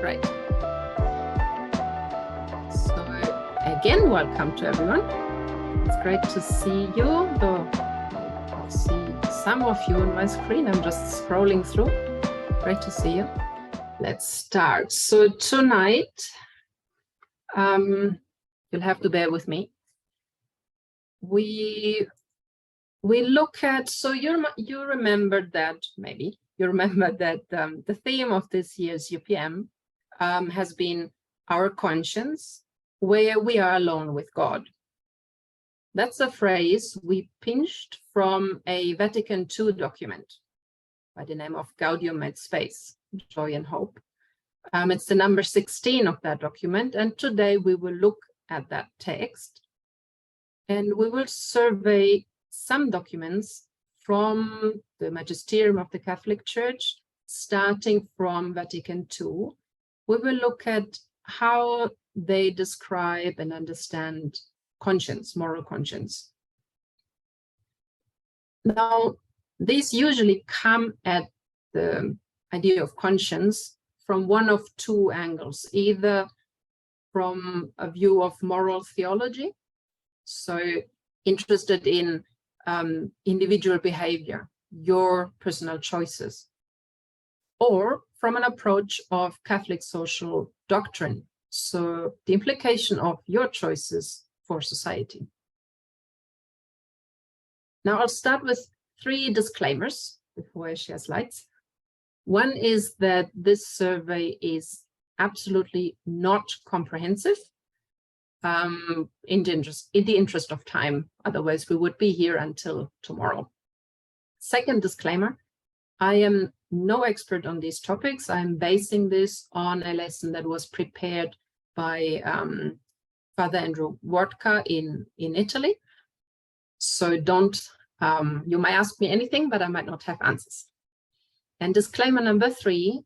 Great. So again, welcome to everyone. It's great to see you, though I see some of you on my screen. I'm just scrolling through. Great to see you. Let's start. So tonight, you'll have to bear with me. We look at, so you remember that, maybe you remember that the theme of this year's UPM has been our conscience, where we are alone with God. That's a phrase we pinched from a Vatican II document by the name of Gaudium et Spes, Joy and Hope. It's the number 16 of that document, and today we will look at that text and we will survey some documents from the magisterium of the Catholic Church, starting from Vatican II. We will look at how they describe and understand conscience, moral conscience. Now, these usually come at the idea of conscience from one of two angles, either from a view of moral theology, so interested in individual behavior, your personal choices, or from an approach of Catholic social doctrine, so the implication of your choices for society. Now I'll start with 3 disclaimers before I share slides. One is that this survey is absolutely not comprehensive, in the interest of time, otherwise we would be here until tomorrow. Second disclaimer, I am no expert on these topics. I'm basing this on a lesson that was prepared by Father Andrew Wardka in Italy. So don't, you might ask me anything, but I might not have answers. And disclaimer number 3,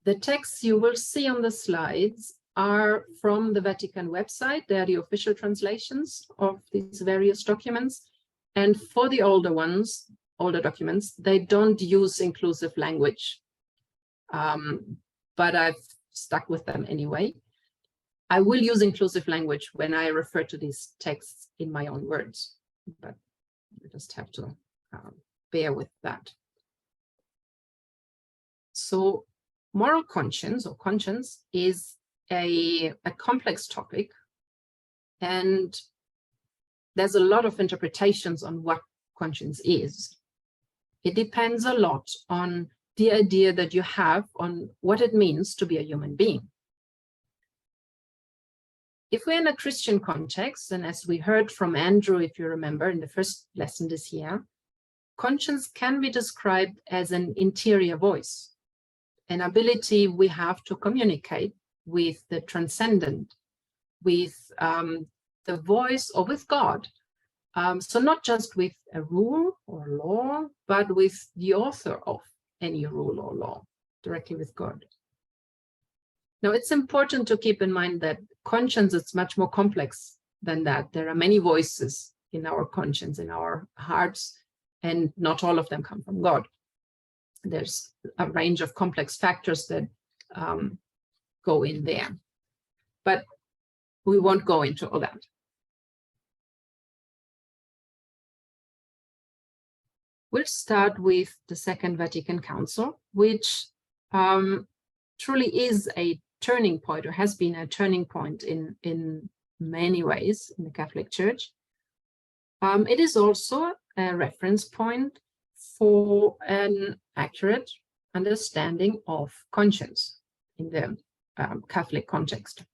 the texts you will see on the slides are from the Vatican website. They are the official translations of these various documents. And for the older documents, they don't use inclusive language. But I've stuck with them anyway. I will use inclusive language when I refer to these texts in my own words, but you just have to bear with that. So moral conscience or conscience is a complex topic, and there's a lot of interpretations on what conscience is. It depends a lot on the idea that you have on what it means to be a human being. If we're in a Christian context, and as we heard from Andrew, if you remember in the first lesson this year, conscience can be described as an interior voice, an ability we have to communicate with the transcendent, with the voice or with God. So not just with a rule or law, but with the author of any rule or law, directly with God. Now, it's important to keep in mind that conscience is much more complex than that. There are many voices in our conscience, in our hearts, and not all of them come from God. There's a range of complex factors that go in there, but we won't go into all that. We'll start with the Second Vatican Council, which truly is a turning point, or has been a turning point in many ways in the Catholic Church. It is also a reference point for an accurate understanding of conscience in the Catholic context.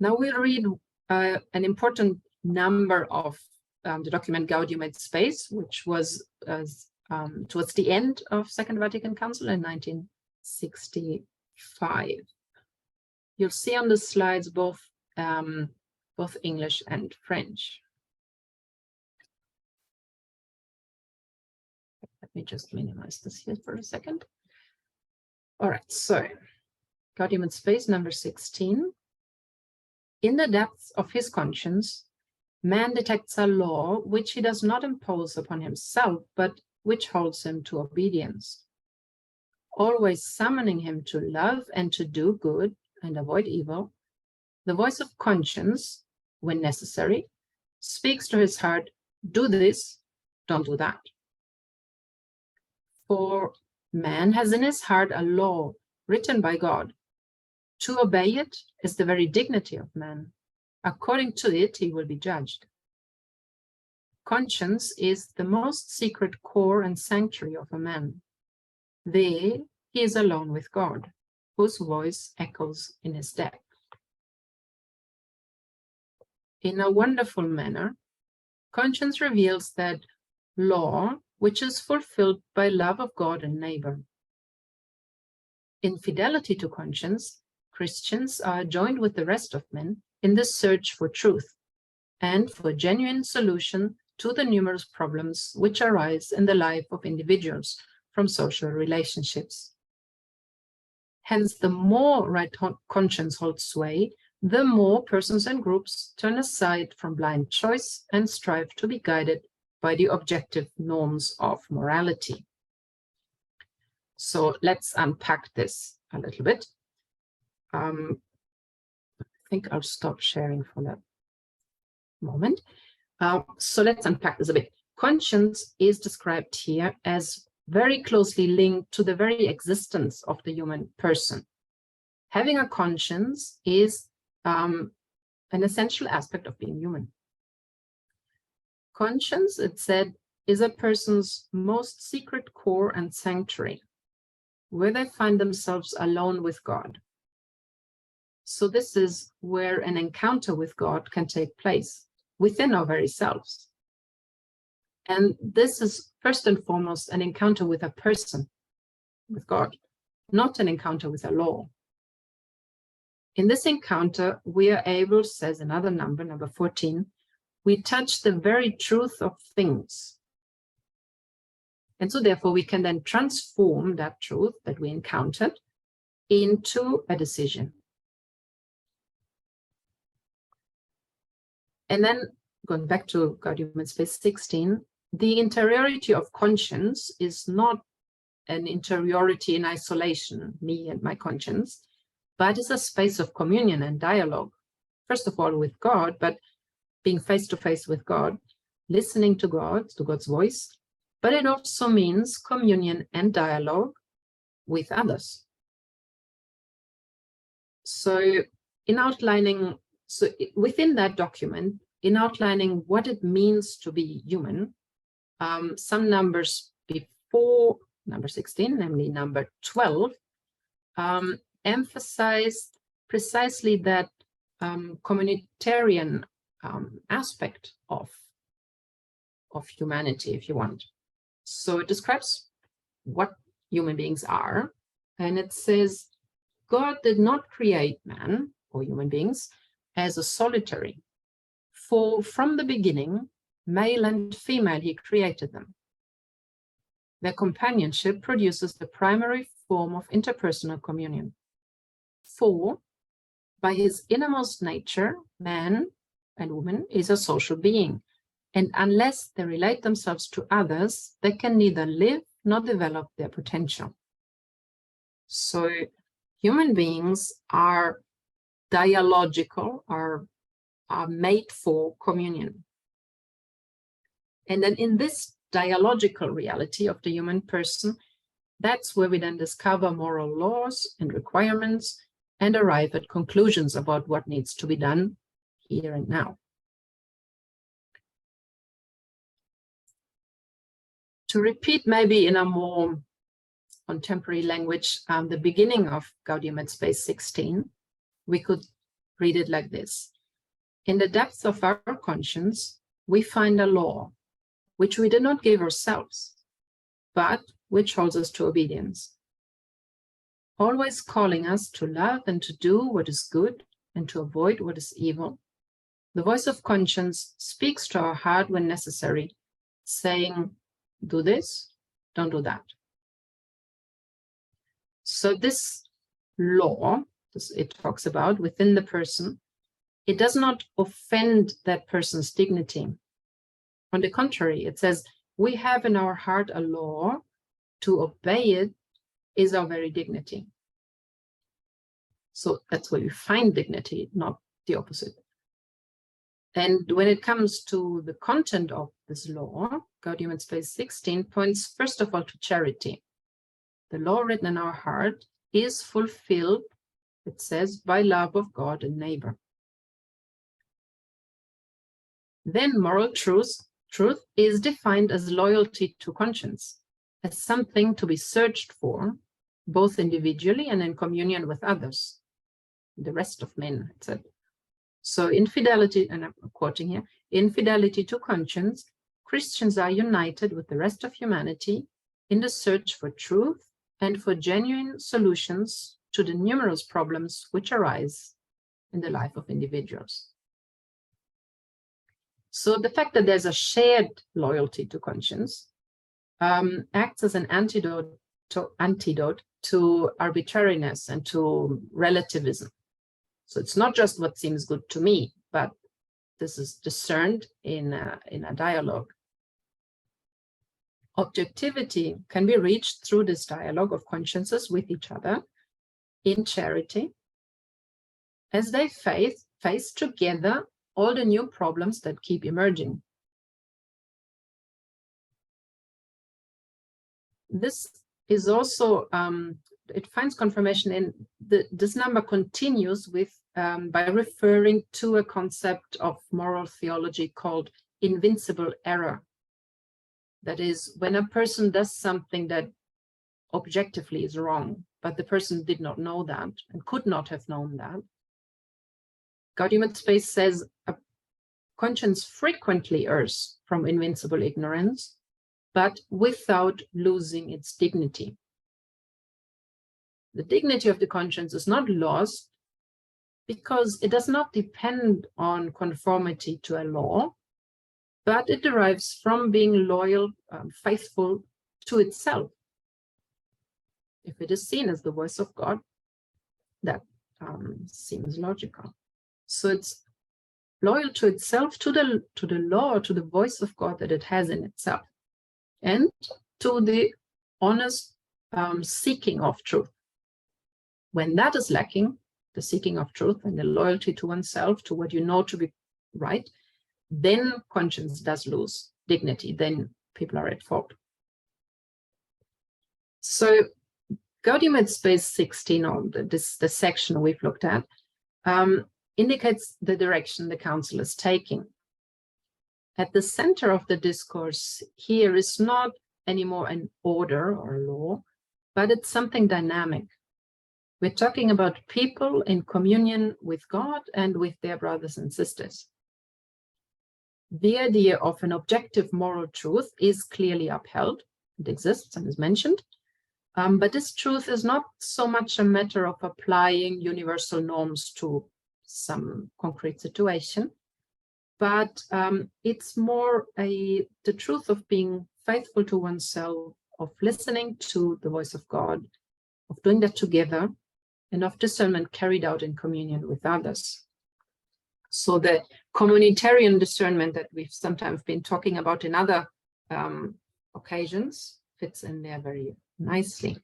Now we'll read an important number of the document Gaudium et Spes, which was towards the end of Second Vatican Council in 1965. You'll see on the slides both English and French. Let me just minimize this here for a second. All right, so Gaudium et Spes, number 16. In the depths of his conscience, man detects a law which he does not impose upon himself, but which holds him to obedience. always summoning him to love and to do good and avoid evil, the voice of conscience, when necessary, speaks to his heart, do this, don't do that. For man has in his heart a law written by God. To obey it is the very dignity of man. According to it, he will be judged. Conscience is the most secret core and sanctuary of a man. There he is alone with God, whose voice echoes in his depth. In a wonderful manner, conscience reveals that law which is fulfilled by love of God and neighbor. In fidelity to conscience, Christians are joined with the rest of men in the search for truth and for genuine solution to the numerous problems which arise in the life of individuals from social relationships. Hence, the more right conscience holds sway, the more persons and groups turn aside from blind choice and strive to be guided by the objective norms of morality. So let's unpack this a little bit. I think I'll stop sharing for that moment. So let's unpack this a bit. Conscience is described here as very closely linked to the very existence of the human person. Having a conscience is an essential aspect of being human. Conscience, it said, is a person's most secret core and sanctuary, where they find themselves alone with God. So this is where an encounter with God can take place, within our very selves. And this is first and foremost an encounter with a person, with God, not an encounter with a law. In this encounter, we are able, says another number, number 14, we touch the very truth of things. And so therefore we can then transform that truth that we encountered into a decision. And then going back to Gaudium et Spes 16, the interiority of conscience is not an interiority in isolation, me and my conscience, but is a space of communion and dialogue, first of all with God, but being face to face with God, listening to God's voice, but it also means communion and dialogue with others. So in outlining, within that document, in outlining what it means to be human, some numbers before number 16, namely number 12, emphasized precisely that communitarian aspect of humanity, if you want. So it describes what human beings are, and it says, God did not create man, or human beings, as a solitary. For from the beginning, male and female, he created them. Their companionship produces the primary form of interpersonal communion. For, by his innermost nature, man and woman is a social being, and unless they relate themselves to others, they can neither live nor develop their potential. So human beings are dialogical, are made for communion. And then in this dialogical reality of the human person, that's where we then discover moral laws and requirements and arrive at conclusions about what needs to be done here and now. To repeat maybe in a more contemporary language, the beginning of Gaudium et Spes 16, we could read it like this. In the depths of our conscience, we find a law, which we did not give ourselves, but which holds us to obedience, always calling us to love and to do what is good and to avoid what is evil. The voice of conscience speaks to our heart when necessary, saying, do this, don't do that. So this law, it talks about within the person, it does not offend that person's dignity. On the contrary, it says, we have in our heart a law. To obey it is our very dignity. So that's where we find dignity, not the opposite. And when it comes to the content of this law, Gaudium et Spes 16 points first of all to charity. The law written in our heart is fulfilled, it says, by love of God and neighbor. Then moral truth is defined as loyalty to conscience, as something to be searched for, both individually and in communion with others, the rest of men, it said. So infidelity, and I'm quoting here, infidelity to conscience, Christians are united with the rest of humanity in the search for truth and for genuine solutions to the numerous problems which arise in the life of individuals. So the fact that there's a shared loyalty to conscience acts as an antidote to arbitrariness and to relativism. So it's not just what seems good to me, but this is discerned in a dialogue. Objectivity can be reached through this dialogue of consciences with each other in charity, as they face together all the new problems that keep emerging. This is also, it finds confirmation in this number continues with by referring to a concept of moral theology called invincible error. That is, when a person does something that objectively is wrong, but the person did not know that and could not have known that. Gaudium et Spes says a conscience frequently errs from invincible ignorance, but without losing its dignity. The dignity of the conscience is not lost because it does not depend on conformity to a law, but it derives from being loyal, faithful to itself. If it is seen as the voice of God, that seems logical. So it's loyal to itself, to the law, to the voice of God that it has in itself, and to the honest seeking of truth. When that is lacking, the seeking of truth and the loyalty to oneself, to what you know to be right, then conscience does lose dignity. Then people are at fault. So Gaudium et Spes 16, or the section we've looked at, indicates the direction the council is taking. At the center of the discourse here is not anymore an order or a law, but it's something dynamic. We're talking about people in communion with God and with their brothers and sisters. The idea of an objective moral truth is clearly upheld. It exists and is mentioned. But this truth is not so much a matter of applying universal norms to some concrete situation, but it's more the truth of being faithful to oneself, of listening to the voice of God, of doing that together, and of discernment carried out in communion with others. So the communitarian discernment that we've sometimes been talking about in other occasions fits in there very nicely.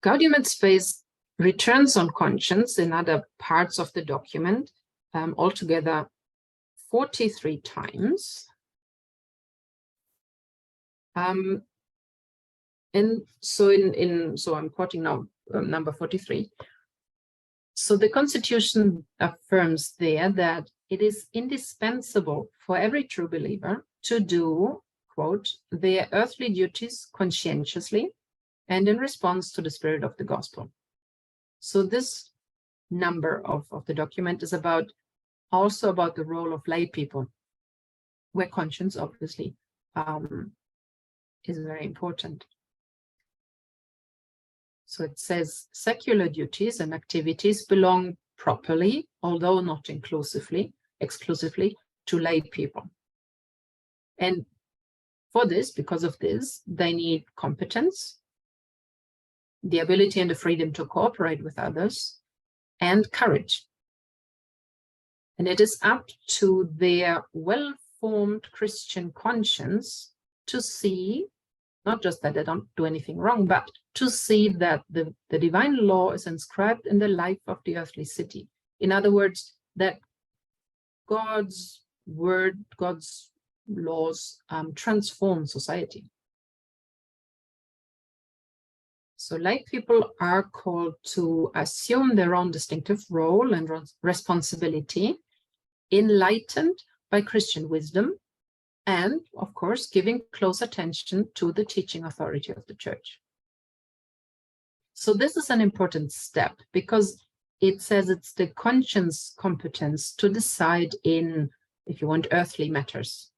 Gaudium et Spes returns on conscience in other parts of the document, altogether 43 times. And so so I'm quoting now number 43. So the Constitution affirms there that it is indispensable for every true believer to do, quote, their earthly duties conscientiously and in response to the spirit of the gospel. So this number of the document is also about the role of lay people, where conscience obviously is very important. So it says secular duties and activities belong properly, although not exclusively, to lay people. And for this, because of this, they need competence, the ability and the freedom to cooperate with others, and courage. And it is up to their well-formed Christian conscience to see not just that they don't do anything wrong, but to see that the divine law is inscribed in the life of the earthly city. In other words, that God's word, God's laws transform society. So lay people are called to assume their own distinctive role and responsibility, enlightened by Christian wisdom, and of course, giving close attention to the teaching authority of the church. So this is an important step because it says it's the conscience competence to decide in, if you want, earthly matters.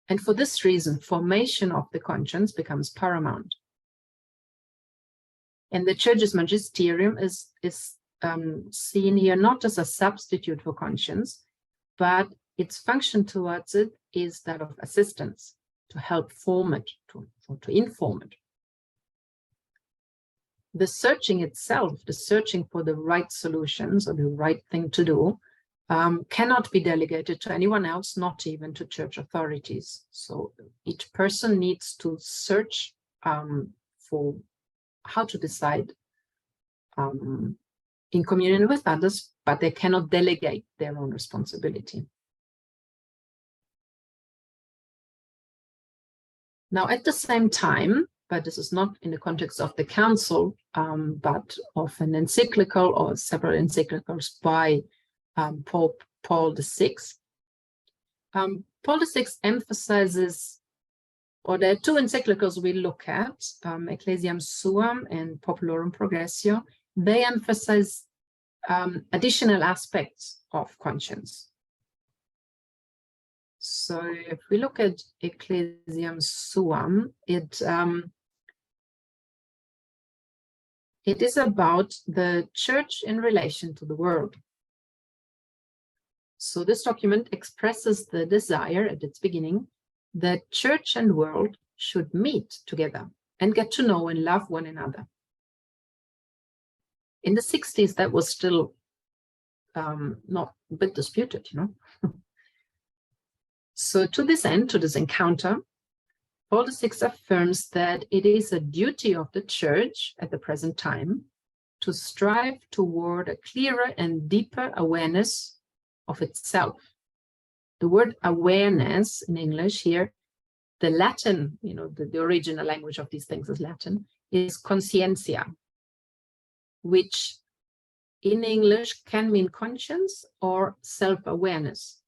And for this reason, formation of the conscience becomes paramount. And the church's magisterium is seen here not as a substitute for conscience, but its function towards it is that of assistance, to help form it, to inform it. The searching itself, the searching for the right solutions or the right thing to do, cannot be delegated to anyone else, not even to church authorities. So each person needs to search for how to decide in communion with others, but they cannot delegate their own responsibility. Now, at the same time, but this is not in the context of the council, but of an encyclical or several encyclicals by Pope Paul VI. Paul VI emphasizes, or there are two encyclicals we look at, Ecclesiam Suam and Populorum Progressio. They emphasize additional aspects of conscience. So if we look at Ecclesiam Suam, it is about the church in relation to the world. So this document expresses the desire at its beginning that church and world should meet together and get to know and love one another. In the 60s, that was still not a bit disputed, you know. So to this end, to this encounter, Paul VI affirms that it is a duty of the church at the present time to strive toward a clearer and deeper awareness of itself. The word awareness in English here, the Latin, you know, the original language of these things is Latin, is conscientia, which in English can mean conscience or self-awareness.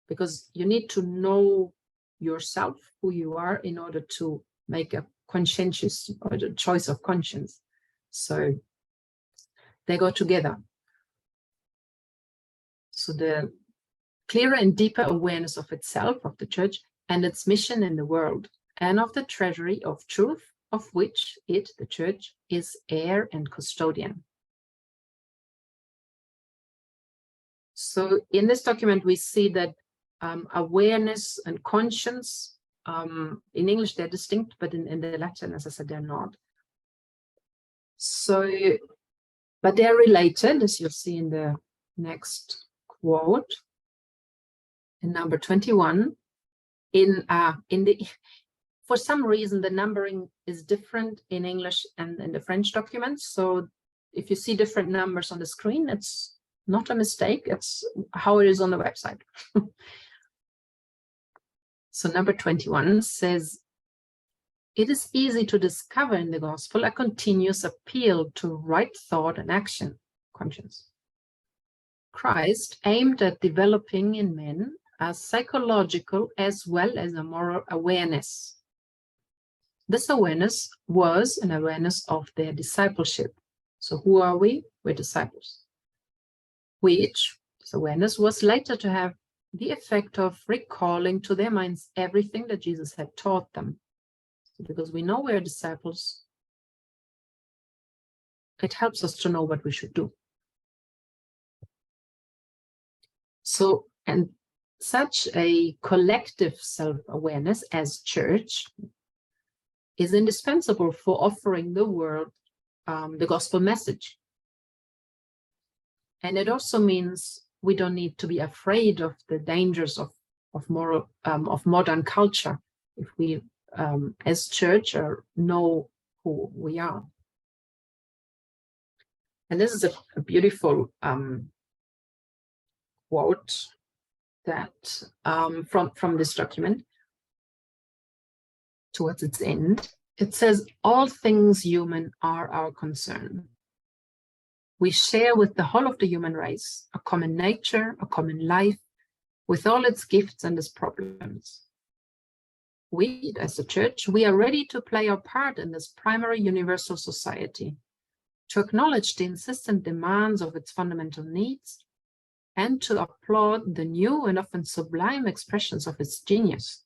Because you need to know yourself, who you are, in order to make a conscientious or the choice of conscience. So they go together. So the clearer and deeper awareness of itself, of the church, and its mission in the world, and of the treasury of truth, of which it, the church, is heir and custodian. So in this document, we see that awareness and conscience, in English they're distinct, but in the Latin, as I said, they're not. So, but they're related, as you'll see in the next quote, in number 21. For some reason, the numbering is different in English and in the French documents. So if you see different numbers on the screen, it's not a mistake, it's how it is on the website. So number 21 says, it is easy to discover in the gospel a continuous appeal to right thought and action, conscience. Christ aimed at developing in men a psychological as well as a moral awareness. This awareness was an awareness of their discipleship. So who are we? We're disciples. Which, this awareness was later to have the effect of recalling to their minds everything that Jesus had taught them. Because we know we're disciples, it helps us to know what we should do. So, and such a collective self-awareness as church is indispensable for offering the world the gospel message. And it also means we don't need to be afraid of the dangers of modern culture. if we as church know who we are. And this is a beautiful quote that from this document towards its end. It says, "All things human are our concern. We share with the whole of the human race a common nature, a common life, with all its gifts and its problems. We, as a church, we are ready to play our part in this primary universal society, to acknowledge the insistent demands of its fundamental needs, and to applaud the new and often sublime expressions of its genius.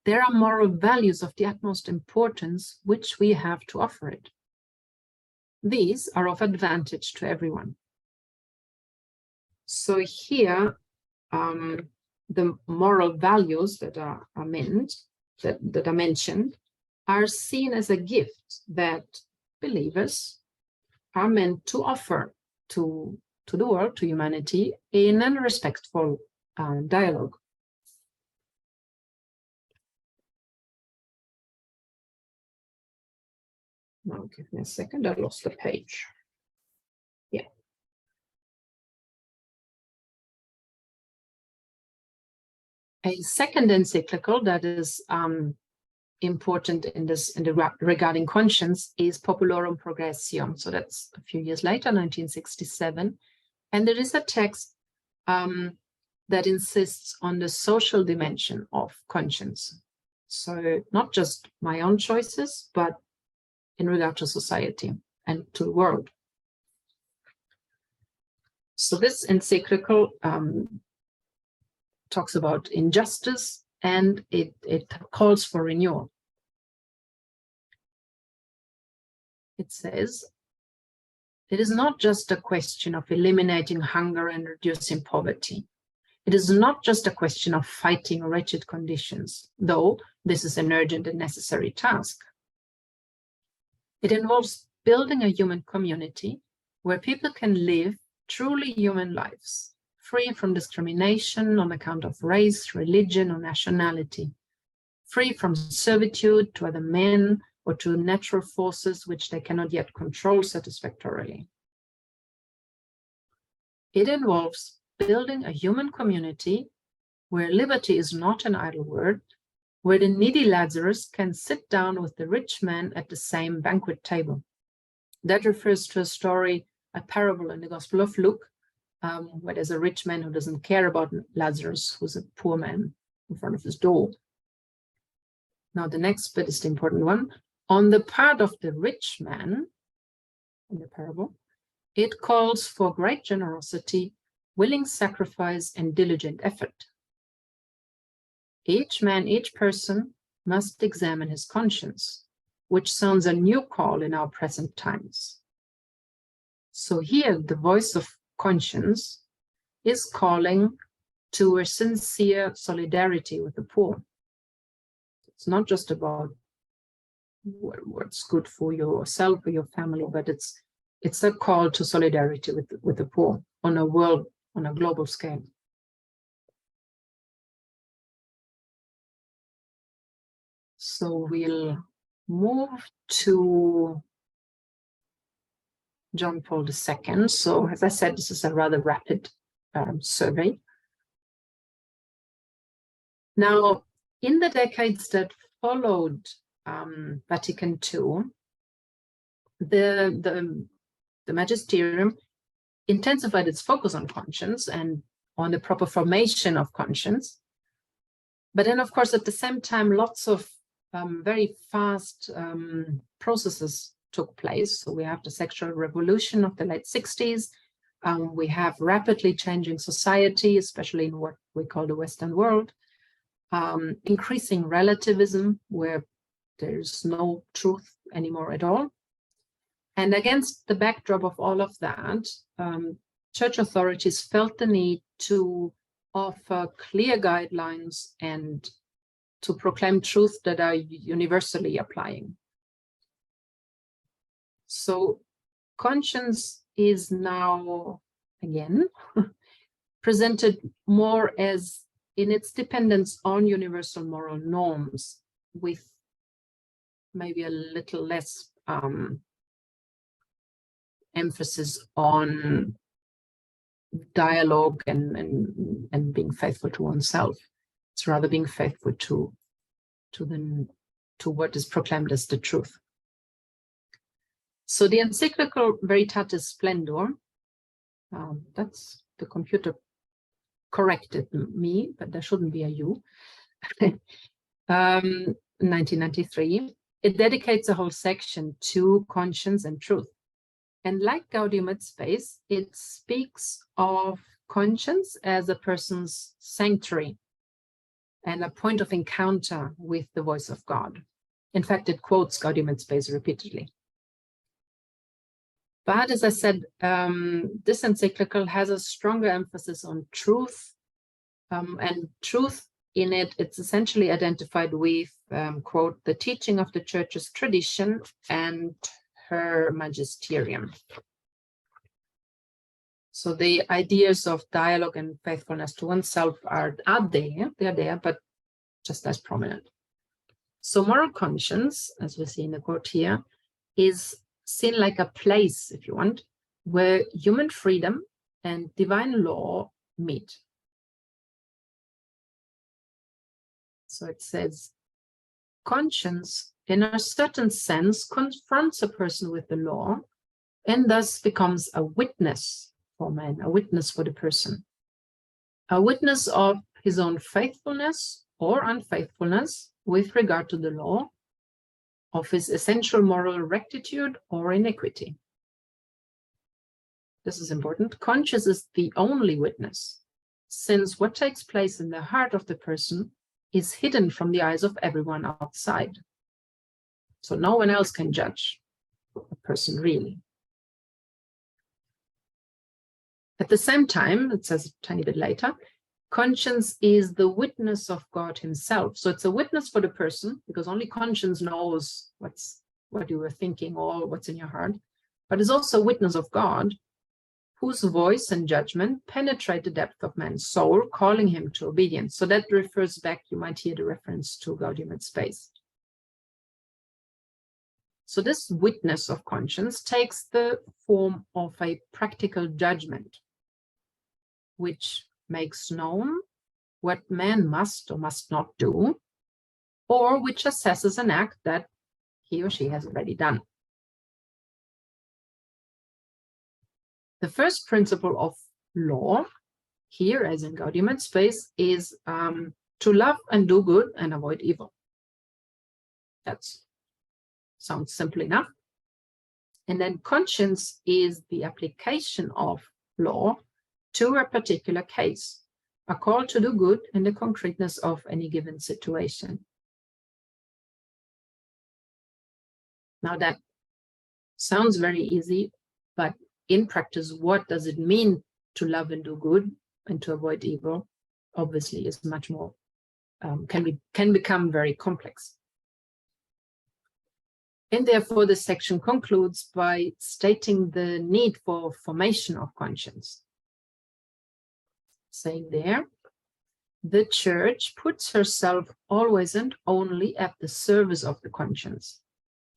There are moral values of the utmost importance which we have to offer it. These are of advantage to everyone." So here, the moral values that are mentioned are seen as a gift that believers are meant to offer to the world, to humanity, in a respectful dialogue. Now, give me a second, I lost the page. Yeah. A second encyclical that is important regarding conscience is Populorum Progressium. So that's a few years later, 1967. And there is a text that insists on the social dimension of conscience. So not just my own choices, but in regard to society and to the world. So this encyclical talks about injustice, and it calls for renewal. It says, "It is not just a question of eliminating hunger and reducing poverty. It is not just a question of fighting wretched conditions, though this is an urgent and necessary task. It involves building a human community where people can live truly human lives, free from discrimination on account of race, religion, or nationality, free from servitude to other men or to natural forces which they cannot yet control satisfactorily. It involves building a human community where liberty is not an idle word, where the needy Lazarus can sit down with the rich man at the same banquet table." That refers to a story, a parable in the Gospel of Luke, where there's a rich man who doesn't care about Lazarus, who's a poor man in front of his door. Now, the next bit is the important one. On the part of the rich man in the parable, it calls for great generosity, willing sacrifice, and diligent effort. Each man, each person must examine his conscience, which sounds a new call in our present times. So here, the voice of conscience is calling to a sincere solidarity with the poor. It's not just about what's good for yourself or your family, but it's a call to solidarity with the poor on a global scale. So we'll move to John Paul II. So as I said, this is a rather rapid survey. Now, in the decades that followed Vatican II, the magisterium intensified its focus on conscience and on the proper formation of conscience. But then, of course, at the same time, lots of very fast processes took place. So we have the sexual revolution of the late 60s. We have rapidly changing society, especially in what we call the Western world. Increasing relativism, where there's no truth anymore at all. And against the backdrop of all of that, church authorities felt the need to offer clear guidelines and to proclaim truth that are universally applying. So conscience is now, again, presented more as in its dependence on universal moral norms, with maybe a little less emphasis on dialogue and being faithful to oneself. It's rather being faithful to what is proclaimed as the truth. So the encyclical Veritatis Splendor, that's the computer corrected me, but there shouldn't be a U. 1993, it dedicates a whole section to conscience and truth. And like Gaudium et Spes, it speaks of conscience as a person's sanctuary and a point of encounter with the voice of God. In fact, it quotes Gaudium et Spes repeatedly. But as I said, this encyclical has a stronger emphasis on truth, and truth in it, it's essentially identified with, quote, the teaching of the Church's tradition and her magisterium. So the ideas of dialogue and faithfulness to oneself are there, but just as prominent. So moral conscience, as we see in the quote here, is seen like a place, if you want, where human freedom and divine law meet. So it says, conscience, in a certain sense, confronts a person with the law and thus becomes a witness for man, a witness for the person, a witness of his own faithfulness or unfaithfulness with regard to the law, of his essential moral rectitude or iniquity. This is important. Conscience is the only witness, since what takes place in the heart of the person is hidden from the eyes of everyone outside. So no one else can judge a person really. At the same time, it says a tiny bit later, conscience is the witness of God himself. So it's a witness for the person, because only conscience knows what you were thinking or what's in your heart. But it's also a witness of God, whose voice and judgment penetrate the depth of man's soul, calling him to obedience. So that refers back, you might hear the reference to Gaudium et Spes. So this witness of conscience takes the form of a practical judgment, which makes known what man must or must not do, or which assesses an act that he or she has already done. The first principle of law, here as in Gaudium et Spes, is to love and do good and avoid evil. That sounds simple enough. And then conscience is the application of law to a particular case, a call to do good in the concreteness of any given situation. Now that sounds very easy, but in practice, what does it mean to love and do good and to avoid evil? Obviously, is much more, can become very complex. And therefore, this section concludes by stating the need for formation of conscience. Saying there, the Church puts herself always and only at the service of the conscience,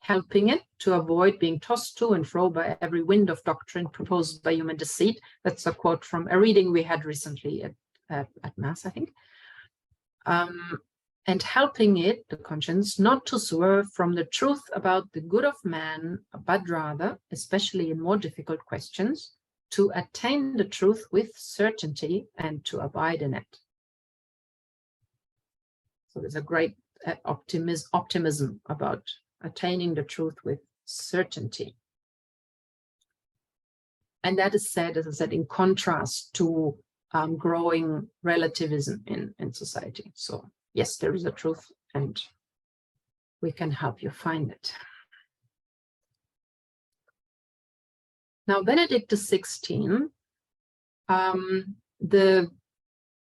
helping it to avoid being tossed to and fro by every wind of doctrine proposed by human deceit. That's a quote from a reading we had recently at Mass, I think. And helping it, the conscience, not to swerve from the truth about the good of man, but rather, especially in more difficult questions, to attain the truth with certainty and to abide in it. So there's a great optimism about attaining the truth with certainty. And that is said, as I said, in contrast to growing relativism in society. So yes, there is a truth and we can help you find it. Now, Benedict XVI, the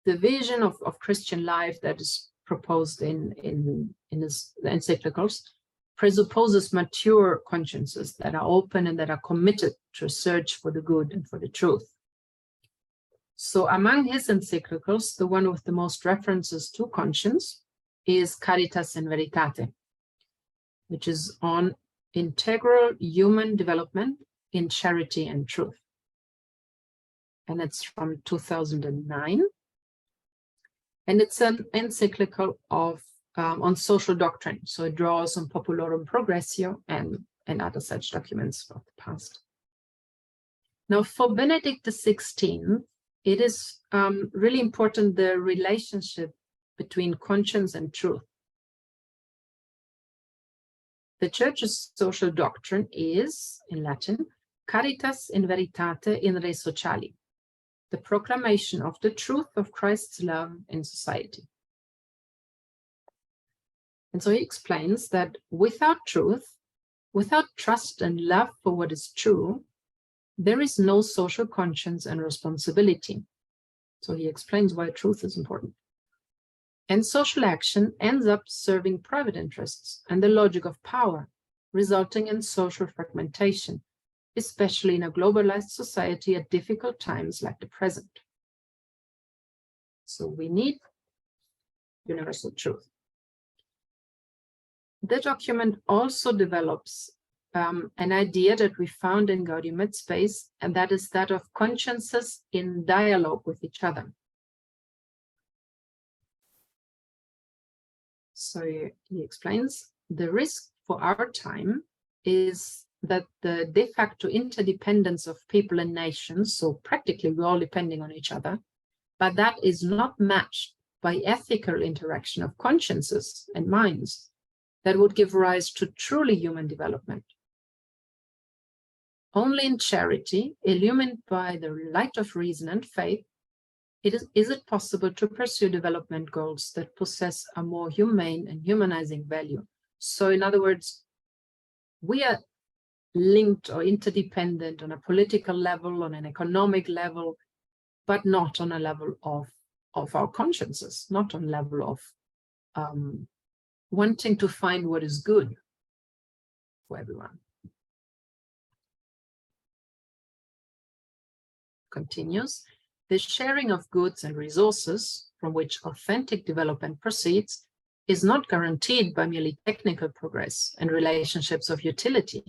vision of Christian life that is proposed in his encyclicals presupposes mature consciences that are open and that are committed to search for the good and for the truth. So among his encyclicals, the one with the most references to conscience is Caritas in Veritate, which is on integral human development in charity and truth. And it's from 2009. And it's an encyclical of on social doctrine. So it draws on Populorum Progressio and other such documents of the past. Now, for Benedict XVI, it is really important the relationship between conscience and truth. The Church's social doctrine is, in Latin, Caritas in Veritate in Re Sociali, the proclamation of the truth of Christ's love in society. And so he explains that without truth, without trust and love for what is true, there is no social conscience and responsibility. So he explains why truth is important. And social action ends up serving private interests and the logic of power, resulting in social fragmentation, especially in a globalized society at difficult times like the present. So we need universal truth. The document also develops an idea that we found in Gaudium et Spes, and that is that of consciences in dialogue with each other. So he explains the risk for our time is that the de facto interdependence of people and nations, so practically we're all depending on each other, but that is not matched by ethical interaction of consciences and minds that would give rise to truly human development. Only in charity, illumined by the light of reason and faith, is it possible to pursue development goals that possess a more humane and humanizing value. So in other words, we are linked or interdependent on a political level, on an economic level, but not on a level of our consciences, not on a level of wanting to find what is good for everyone. Continues, the sharing of goods and resources from which authentic development proceeds is not guaranteed by merely technical progress and relationships of utility,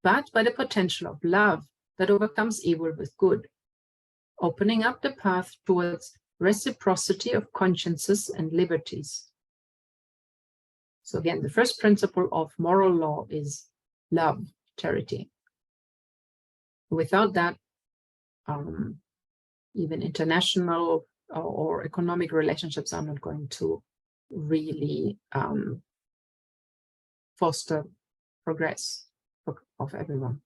but by the potential of love that overcomes evil with good, opening up the path towards reciprocity of consciences and liberties. So again, the first principle of moral law is love, charity. Without that, even international or economic relationships are not going to really foster progress of everyone.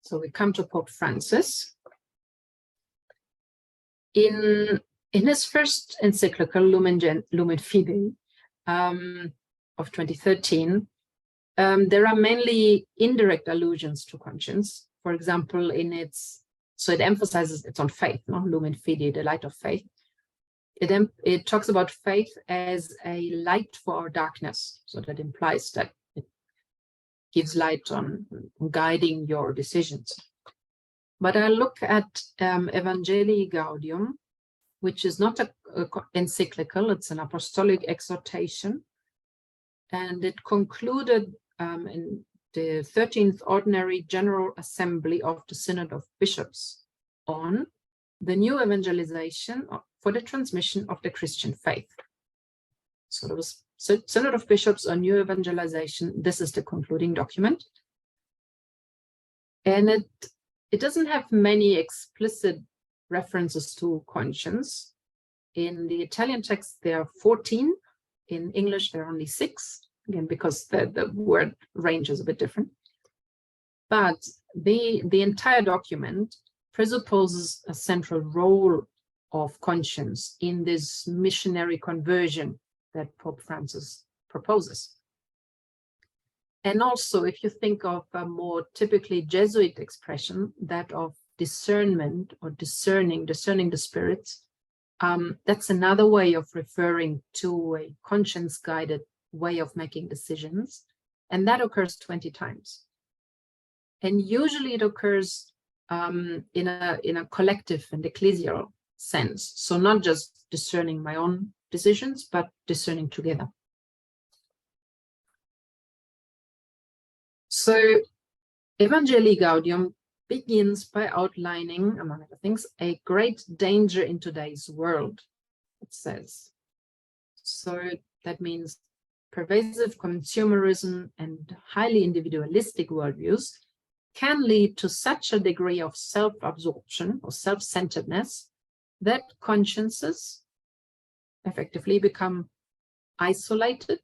So we come to Pope Francis. In his first encyclical, Lumen Fidei, of 2013, there are mainly indirect allusions to conscience. For example, so it emphasizes it's on faith, no? Lumen Fidei, the light of faith. It talks about faith as a light for our darkness. So that implies that it gives light on guiding your decisions. But I look at Evangelii Gaudium, which is not an encyclical, it's an apostolic exhortation. And it concluded in the 13th Ordinary General Assembly of the Synod of Bishops on the new evangelization for the transmission of the Christian faith. So there was Synod of Bishops on new evangelization. This is the concluding document. And it doesn't have many explicit references to conscience. In the Italian text, there are 14. In English, there are only 6. Again, because the word range is a bit different. But the entire document presupposes a central role of conscience in this missionary conversion that Pope Francis proposes. And also, if you think of a more typically Jesuit expression, that of discernment or discerning the spirits, that's another way of referring to a conscience-guided way of making decisions, and that occurs 20 times. And usually it occurs in a collective and ecclesial sense. So not just discerning my own decisions, but discerning together. So Evangelii Gaudium begins by outlining, among other things, a great danger in today's world, it says. So that means pervasive consumerism and highly individualistic worldviews can lead to such a degree of self-absorption or self-centeredness that consciences effectively become isolated,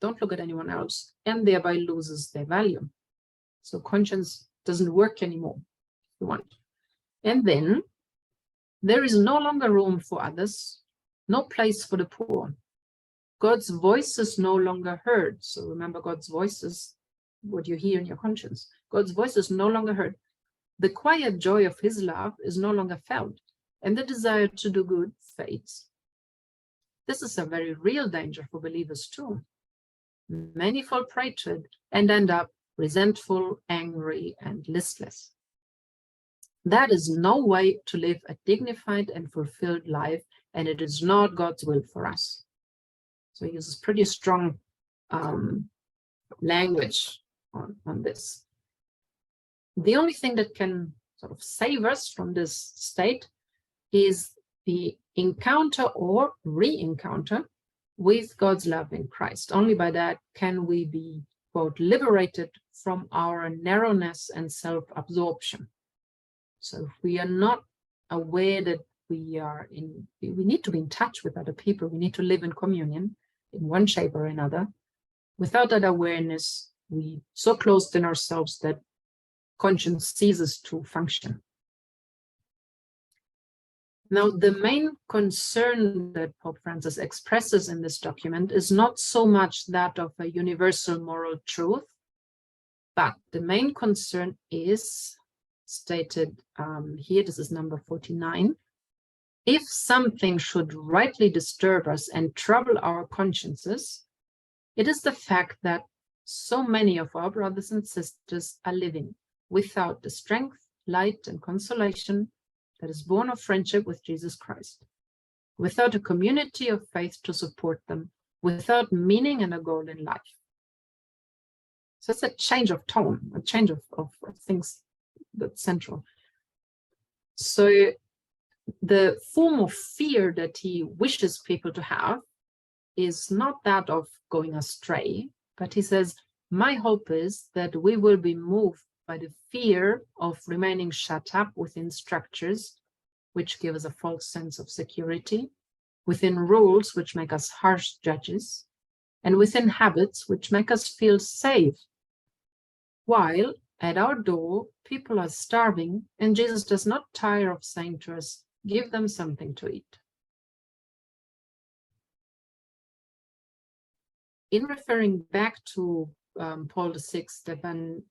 don't look at anyone else, and thereby loses their value. So conscience doesn't work anymore, if you want. And then there is no longer room for others, no place for the poor. God's voice is no longer heard. So remember, God's voice is what you hear in your conscience. God's voice is no longer heard. The quiet joy of his love is no longer felt, and the desire to do good fades. This is a very real danger for believers too. Many fall prey to it and end up resentful, angry, and listless. That is no way to live a dignified and fulfilled life, and it is not God's will for us. So he uses pretty strong language on this. The only thing that can sort of save us from this state is the encounter or re-encounter with God's love in Christ. Only by that can we be, quote, liberated from our narrowness and self-absorption. So if we are not aware that we need to be in touch with other people, we need to live in communion in one shape or another. Without that awareness, we so closed in ourselves that conscience ceases to function. Now, the main concern that Pope Francis expresses in this document is not so much that of a universal moral truth, but the main concern is stated here, this is number 49, if something should rightly disturb us and trouble our consciences, it is the fact that so many of our brothers and sisters are living without the strength, light, and consolation that is born of friendship with Jesus Christ, without a community of faith to support them, without meaning and a goal in life. So it's a change of tone, a change of things that's central. So the form of fear that he wishes people to have is not that of going astray, but he says, my hope is that we will be moved by the fear of remaining shut up within structures which give us a false sense of security, within rules which make us harsh judges, and within habits which make us feel safe, while at our door people are starving and Jesus does not tire of saying to us, give them something to eat. In referring back to Paul VI,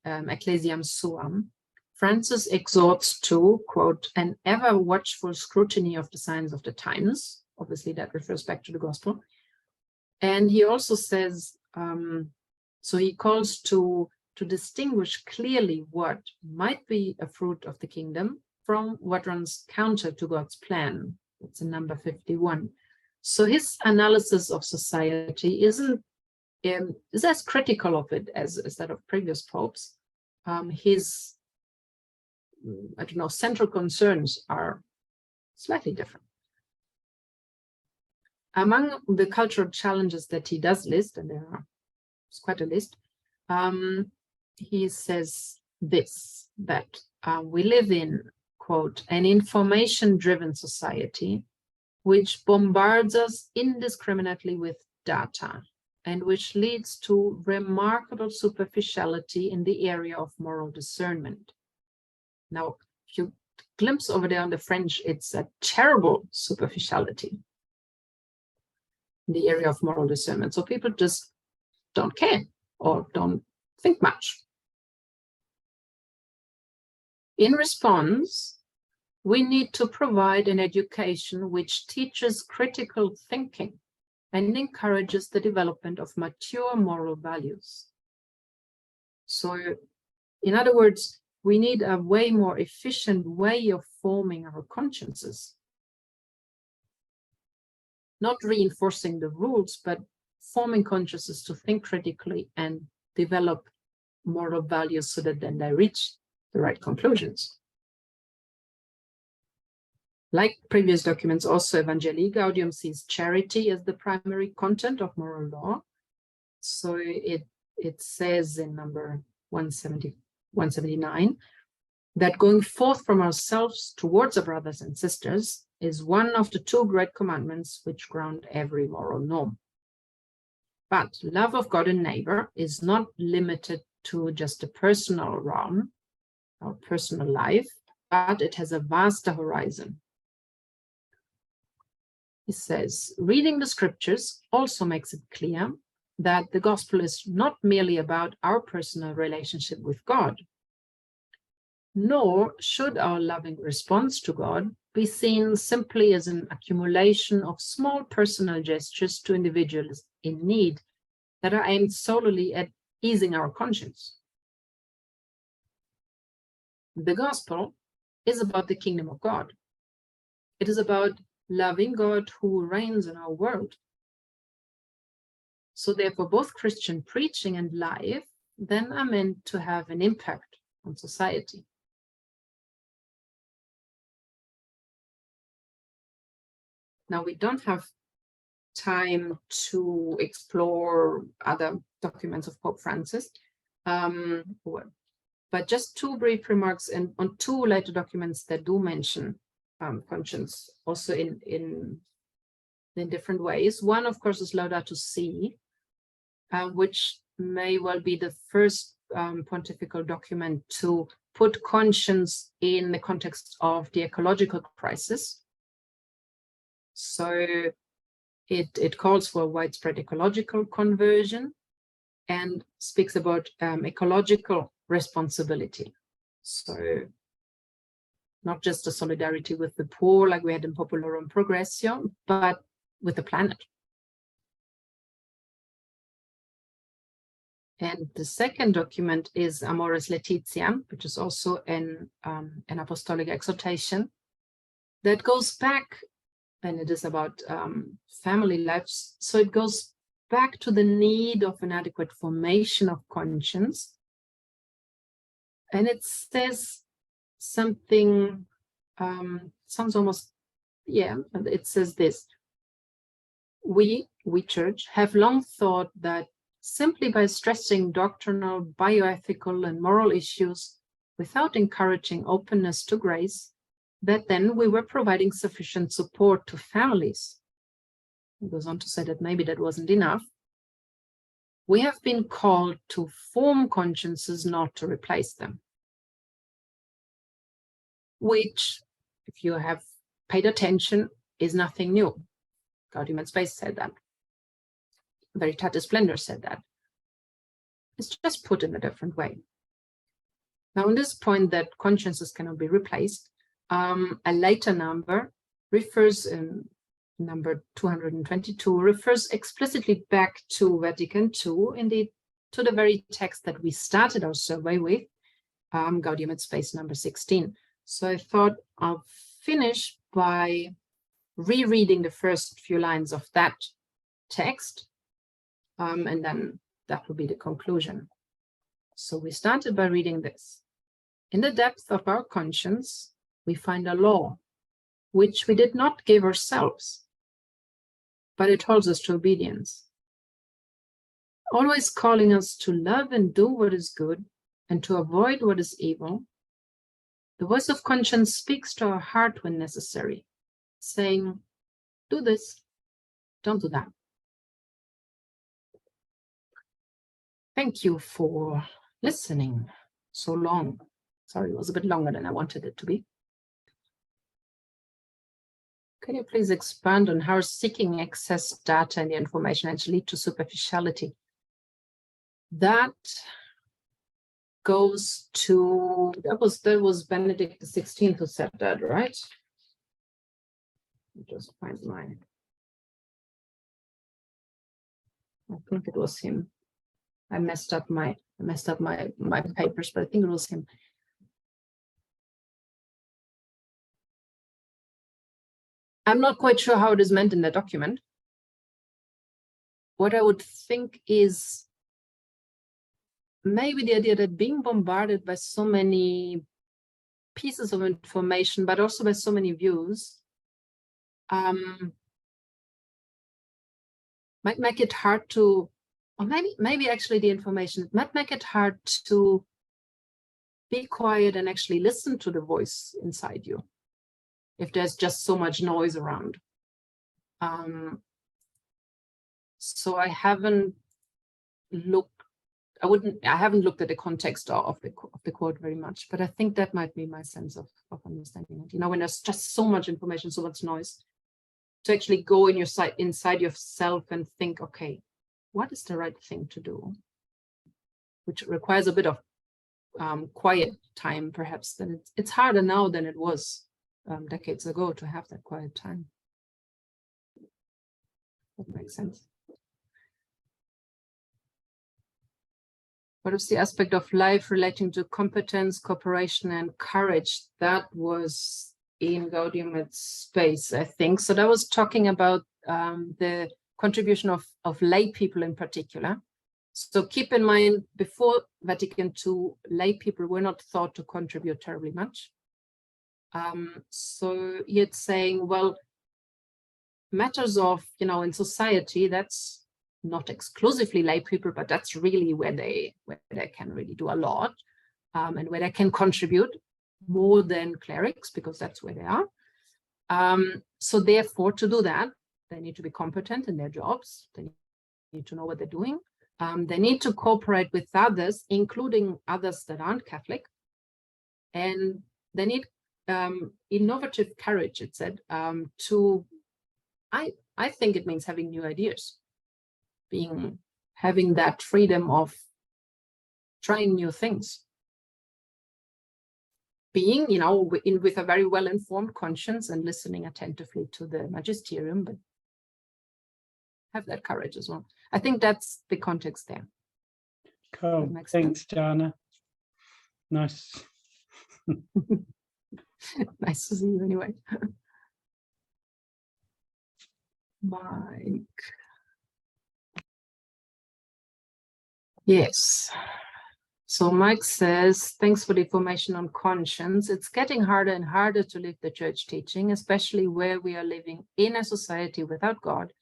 Ecclesiam Suam, Francis exhorts to, quote, an ever watchful scrutiny of the signs of the times. Obviously, that refers back to the gospel. And he also says, so he calls to distinguish clearly what might be a fruit of the kingdom from what runs counter to God's plan. That's in number 51. So his analysis of society is as critical of it as that of previous popes. His, central concerns are slightly different. Among the cultural challenges that he does list, and there's quite a list, he says this, that we live in, quote, an information-driven society which bombards us indiscriminately with data and which leads to remarkable superficiality in the area of moral discernment. Now, if you glimpse over there on the French, it's a terrible superficiality in the area of moral discernment. So people just don't care or don't think much. In response, we need to provide an education which teaches critical thinking and encourages the development of mature moral values. So In other words, we need a way more efficient way of forming our consciences. Not reinforcing the rules, but forming consciousness to think critically and develop moral values so that then they reach the right conclusions. Like previous documents, also Evangelii Gaudium sees charity as the primary content of moral law. So it says in number 179 that going forth from ourselves towards our brothers and sisters is one of the two great commandments which ground every moral norm. But love of God and neighbor is not limited to just a personal realm or personal life, but it has a vaster horizon. He says, reading the scriptures also makes it clear that the gospel is not merely about our personal relationship with God, nor should our loving response to God be seen simply as an accumulation of small personal gestures to individuals in need that are aimed solely at easing our conscience. The gospel is about the kingdom of God. It is about loving God who reigns in our world. So therefore, both Christian preaching and life then are meant to have an impact on society. Now, we don't have time to explore other documents of Pope Francis, but just two brief remarks on two later documents that do mention conscience, also in different ways. One, of course, is Laudato Si, which may well be the first pontifical document to put conscience in the context of the ecological crisis. So it calls for widespread ecological conversion and speaks about ecological responsibility. So not just a solidarity with the poor like we had in Populorum Progressio, but with the planet. And the second document is Amoris Laetitia, which is also an apostolic exhortation that goes back, and it is about family lives. So it goes back to the need of an adequate formation of conscience. And it says something, sounds almost, it says this. We church have long thought that simply by stressing doctrinal, bioethical, and moral issues without encouraging openness to grace, that then we were providing sufficient support to families. He goes on to say that maybe that wasn't enough. We have been called to form consciences, not to replace them. Which, if you have paid attention, is nothing new. Gaudium et Spes said that. Veritatis Splendor said that. It's just put in a different way. Now, on this point that consciences cannot be replaced, a later number refers, in number 222, refers explicitly back to Vatican II, indeed, to the very text that we started our survey with, Gaudium et Spes number 16. So I thought I'll finish by rereading the first few lines of that text, and then that will be the conclusion. So we started by reading this. In the depth of our conscience, we find a law, which we did not give ourselves, but it holds us to obedience, always calling us to love and do what is good and to avoid what is evil. The voice of conscience speaks to our heart when necessary, saying, do this, don't do that. Thank you for listening so long. Sorry, it was a bit longer than I wanted it to be. Can you please expand on how seeking excess data and information actually lead to superficiality? That goes to, that was Benedict XVI who said that, right? Just find mine. I think it was him. I messed up my papers, but I think it was him. I'm not quite sure how it is meant in the document. What I would think is maybe the idea that being bombarded by so many pieces of information, but also by so many views, might make it hard to, or maybe actually the information, it might make it hard to be quiet and actually listen to the voice inside you, if there's just so much noise around. So I haven't looked at the context of the quote very much, but I think that might be my sense of understanding it. You know, when there's just so much information, so much noise, to actually go inside yourself and think, okay, what is the right thing to do? Which requires a bit of quiet time, perhaps. Then it's harder now than it was decades ago to have that quiet time. That makes sense. What is the aspect of life relating to competence, cooperation, and courage? That was in Gaudium et Spes, I think. So that was talking about the contribution of lay people in particular. So keep in mind, before Vatican II, lay people were not thought to contribute terribly much. So it's saying, well, matters of, you know, in society, that's not exclusively lay people, but that's really where they can really do a lot, and where they can contribute more than clerics, because that's where they are. So therefore, to do that, they need to be competent in their jobs. They need to know what they're doing. They need to cooperate with others, including others that aren't Catholic. And they need innovative courage, it said, to, I think it means having new ideas, having that freedom of trying new things, being, you know, with a very well-informed conscience and listening attentively to the magisterium, but have that courage as well. I think that's the context there. Cool. Thanks, Jana. Nice. Nice to see you anyway. Mike. Yes. So Mike says, thanks for the information on conscience. It's getting harder and harder to live the church teaching, especially where we are living in a society without God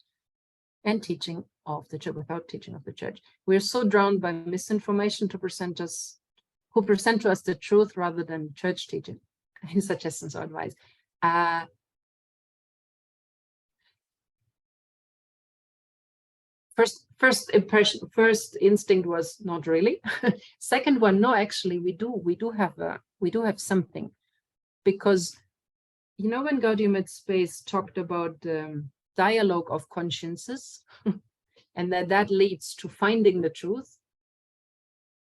and teaching of the church, without teaching of the church. We're so drowned by misinformation who present to us the truth rather than church teaching. Any suggestions or advice? First impression, first instinct was not really. Second one, no, actually we do have something, because, you know, when Gaudium et Spes talked about dialogue of consciences and that leads to finding the truth,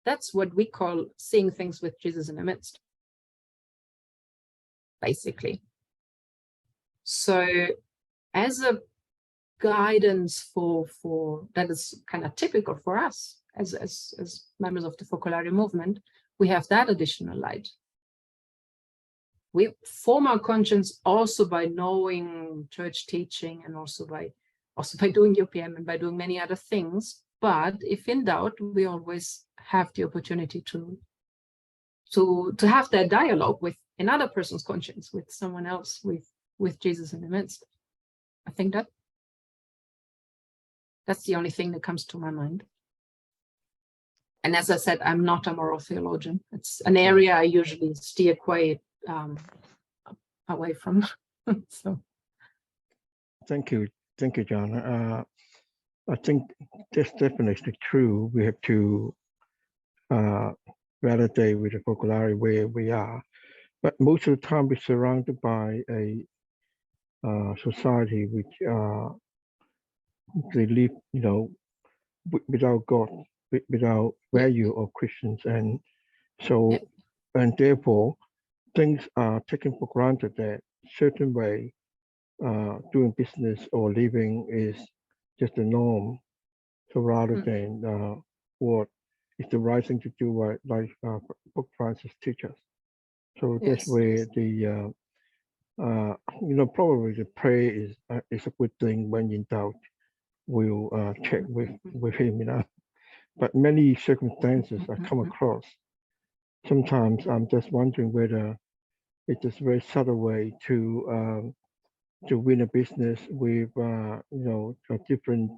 that's what we call seeing things with Jesus in the midst, basically. So as a guidance for that is kind of typical for us as members of the Focolare movement, we have that additional light. We form our conscience also by knowing church teaching, and also by doing UPM and by doing many other things. But if in doubt, we always have the opportunity to have that dialogue with another person's conscience, with someone else, with Jesus in the midst. I think that's the only thing that comes to my mind. And as I said, I'm not a moral theologian. It's an area I usually steer quite away from. So, thank you, John. I think that's definitely true. We have to validate with the Focolare where we are, but most of the time we're surrounded by a society which they live, you know, without God, without value of Christians, and so and therefore things are taken for granted that certain way doing business or living is just the norm. So rather than what is the right thing to do, like Pope Francis teaches. So that's where the probably the prayer is a good thing. When in doubt, we'll check with him, But many circumstances I come across, sometimes I'm just wondering whether it's just a very subtle way to win a business with a different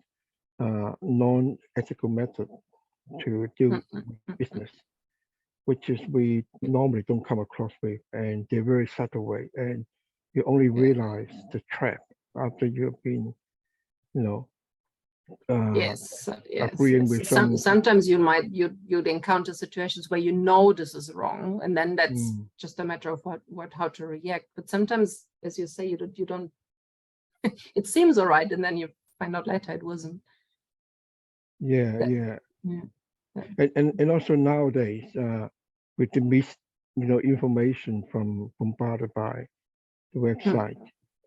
non-ethical method to deal with business, which is we normally don't come across with, and they're very subtle way, and you only realize the trap after you've been, Yes, agreeing with sometimes you'd encounter situations where this is wrong, and then that's just a matter of how to react. But sometimes, as you say, you don't it seems all right, and then you find out later it wasn't. Yeah. And also nowadays, with the information from bombarded by the website,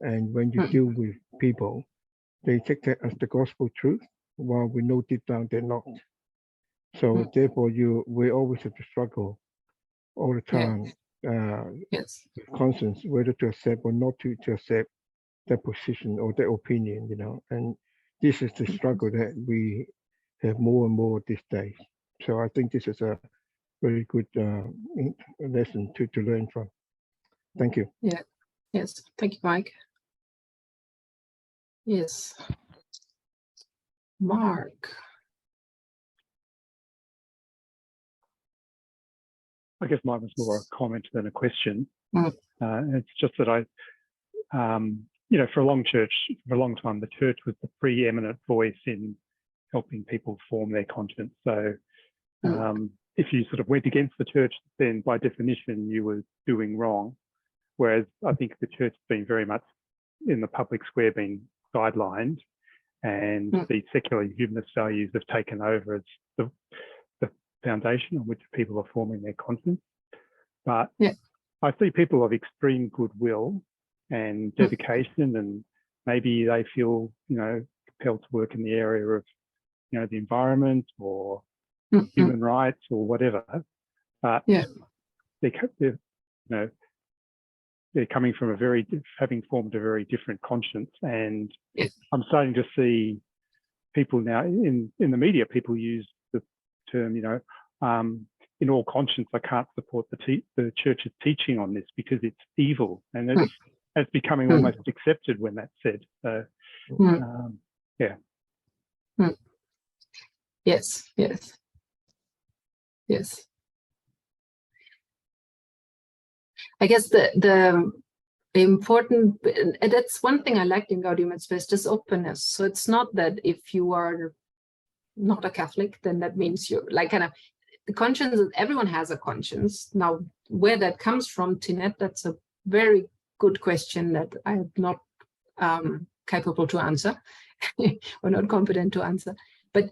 and when you deal with people, they take that as the gospel truth, while we know deep down they're not. So therefore, we always have to struggle all the time, with conscience, whether to accept or not to accept their position or their opinion, and this is the struggle that we have more and more these days. So I think this is a very good lesson to learn from. Thank you. Yes, thank you, Mike. Yes, Mark. I guess mine was more a comment than a question. It's just that for a long time, the church was the preeminent voice in helping people form their conscience. So if you sort of went against the church, then by definition, you were doing wrong. Whereas I think the church has been very much in the public square, being sidelined, and the secular humanist values have taken over as the foundation on which people are forming their conscience. But I see people of extreme goodwill and dedication, and maybe they feel compelled to work in the area of the environment or human rights or whatever, but they're coming from having formed a very different conscience. And I'm starting to see people now in the media, people use the term, in all conscience, I can't support the church's teaching on this because it's evil, and it's becoming almost accepted when that's said. So, Yes. I guess the important, and that's one thing I liked in Gaudium et Spes, this openness. So it's not that if you are not a Catholic, then that means you're like kind of the conscience. Everyone has a conscience. Now, where that comes from, Tinette, that's a very good question that I am not capable to answer or not competent to answer. But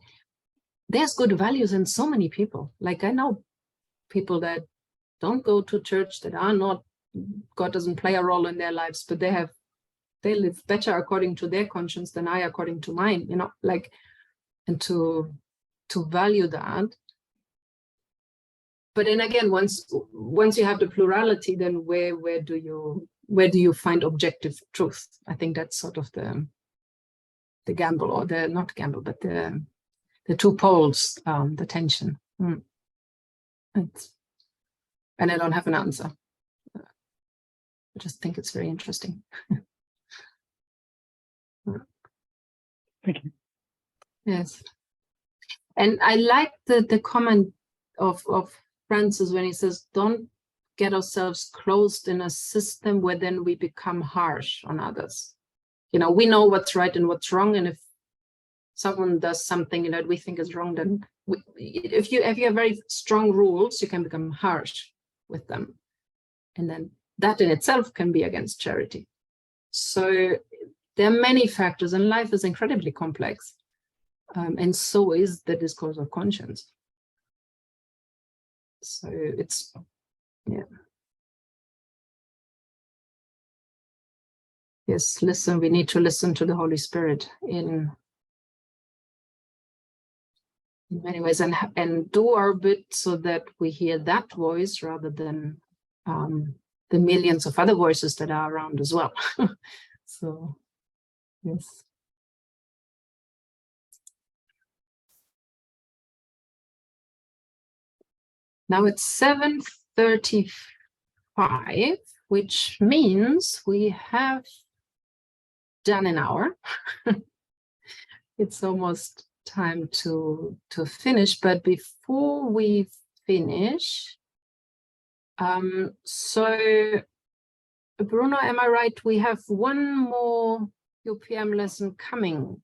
there's good values in so many people. Like I know people that don't go to church, that are not, God doesn't play a role in their lives, but they live better according to their conscience than I according to mine, and to value that. But then again, once you have the plurality, then where do you find objective truth? I think that's sort of the gamble, or the not gamble, but the two poles, the tension. And I don't have an answer. I just think it's very interesting. Thank you. Yes. And I like the comment of Francis when he says, don't get ourselves closed in a system where then we become harsh on others. We know what's right and what's wrong. And if someone does something that we think is wrong, then if you have very strong rules, you can become harsh with them. And then that in itself can be against charity. So there are many factors, and life is incredibly complex. And so is the discourse of conscience. So it's, Yes, we need to listen to the Holy Spirit in in many ways, and do our bit so that we hear that voice rather than the millions of other voices that are around as well. So, yes. Now it's 7:35, which means we have done an hour. It's almost time to finish, but before we finish, so Bruno, am I right? We have one more UPM lesson coming,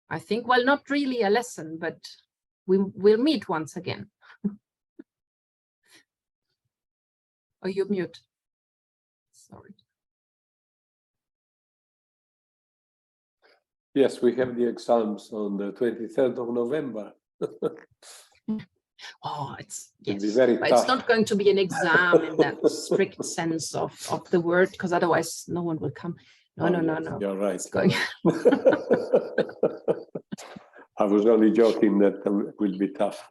I think. Well, not really a lesson, but we will meet once again. Oh, you're mute. Sorry. Yes, we have the exams on the 23rd of November. Oh, it's It'll yes, be very but tough. it's not going to be an exam in that strict sense of the word, because otherwise no one will come. No, Oh, no, yes, no, no. You're right. It's going. I was only joking that it will be tough.